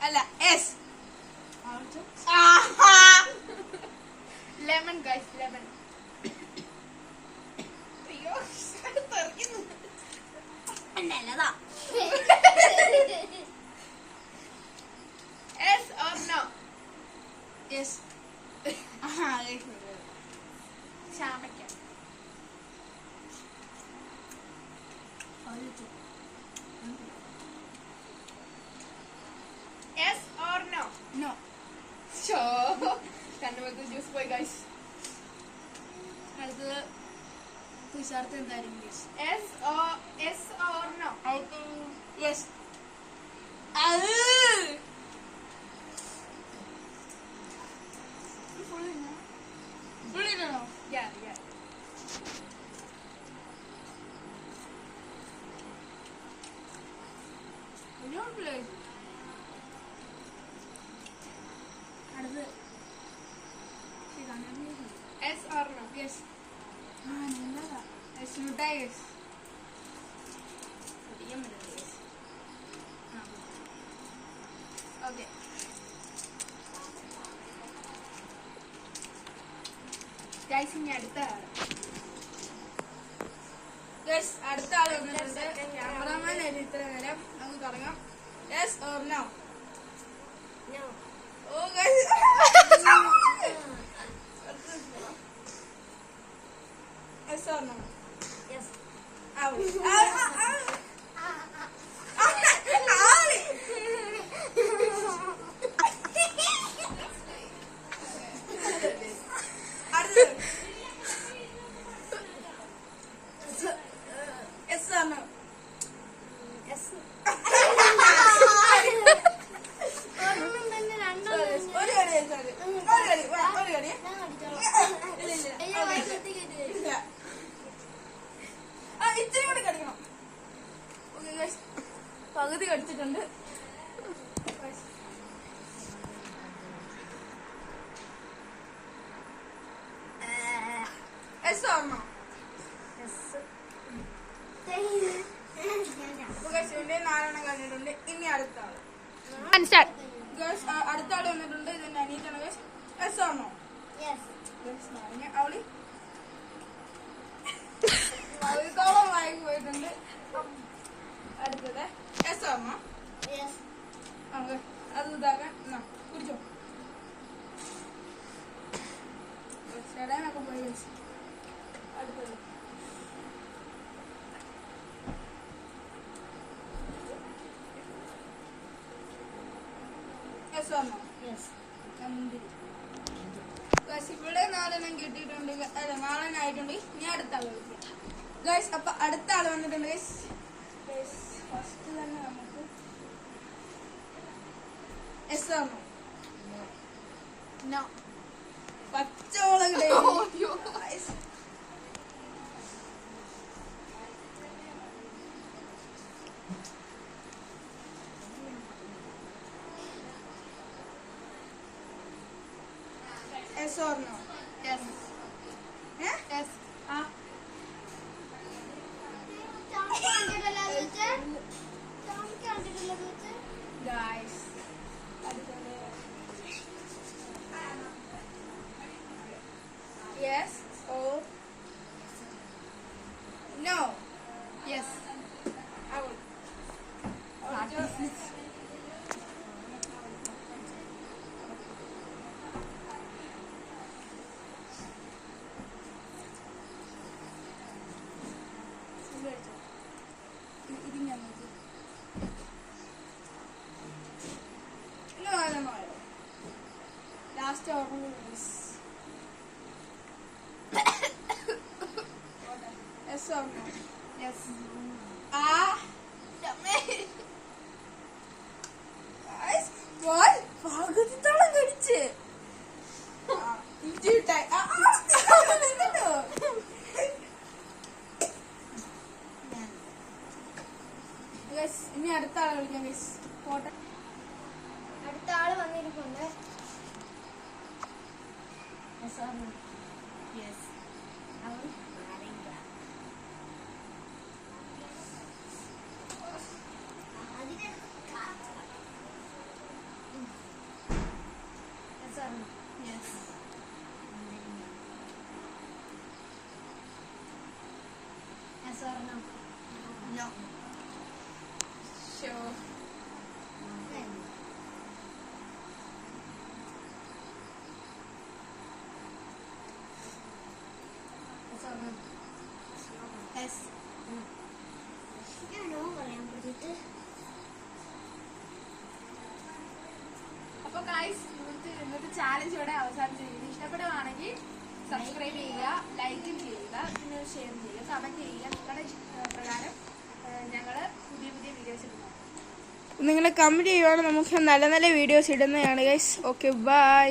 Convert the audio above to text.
അല്ല S. Lemon guys, lemon. അയ്യോ നല്ലതാ. Yes or no? Yes. ചാമയ്ക്ക. Yes or no? No. So, കണ്ണുവെക്ക് ജ്യൂസ് പോയി ഗൈസ്. അടുത്തത് തുഷാർത്ത് എന്തായിരിക്കും? Yes or no? I think yes. Yeah. Don't play. Yes or no? Yes. Yes, no guys. Okay. Guys, ഇനി അടുത്ത ആള്. Guys, അടുത്ത ആള് വന്നിട്ടുണ്ട്. ക്യാമറമാൻ ആയിട്ട് ഇത്ര നേരം നമുക്ക് തുടങ്ങാം. Yes or no? No. Oh guys. Yes or no? Yes. ഇച്ചിരി കൂടി കടിക്കണം. പകുതി കടിച്ചിട്ടുണ്ട്. Yes or no? Yes. നാലെണ്ണം കഴിഞ്ഞിട്ടുണ്ട്. ഇനി അടുത്ത ആള്. അടുത്ത ആള് വന്നിട്ടുണ്ട്. ഇതെന്റെ അനിയത്താണ്. Yes or no? Yes. അവളി പകുതിത്തോളം വാങ്ങി പോയിട്ടുണ്ട്. അടുത്തത് Yes or no? Yes. അത് ഇതാക്കാൻ കുടിച്ചോ. ചേടാനൊക്കെ പോയി. അടുത്തത് Yes or no? Yes. ഇവിടെ നാലെണ്ണം കിട്ടിയിട്ടുണ്ട്. അല്ല, നാലെണ്ണം ആയിട്ടുണ്ട്. ഇനി അടുത്ത ആള് വിളിക്കാം ഗൈസ്. അപ്പൊ അടുത്ത ആള് വന്നിട്ടുണ്ട് ഗൈസ്. ഫസ്റ്റ് തന്നെ നമുക്ക് Yes or no? No. പച്ചമുളക്. Yes or no? Yes. Yes. Guys. Yes or no? Yes. I will. Last order is Yes or no? Yes. Guys, what? പകുതിത്തോളം കടിച്ച്. ഇനി അടുത്ത ആളെ വിളിക്കാം ഗൈസ്. പോട്ടെ. അടുത്ത ആള് വന്നിരിക്കുന്നുണ്ട്. Yes. No. Sure. Yes. അപ്പോൾ ഗൈസ് ഇന്നത്തെ ചാലഞ്ച് ഇവിടെ അവസാനിച്ചിരിക്കുന്നു. ഇഷ്ടപ്പെടുകയാണെങ്കിൽ സബ്സ്ക്രൈബ് ചെയ്യുക, ലൈക്ക് ചെയ്യുക, പിന്നെ ഷെയർ ചെയ്യുക, കമന്റ് ചെയ്യുക. നിങ്ങളുടെ പ്രകാരം ഞങ്ങൾ പുതിയ പുതിയ വീഡിയോസ് ഇടുന്നു. നിങ്ങൾ കമന്റ് ചെയ്യുവാണെങ്കിൽ നമുക്ക് നല്ല നല്ല വീഡിയോസ് ഇടുന്നതാണ് ഗൈസ്. Okay, by.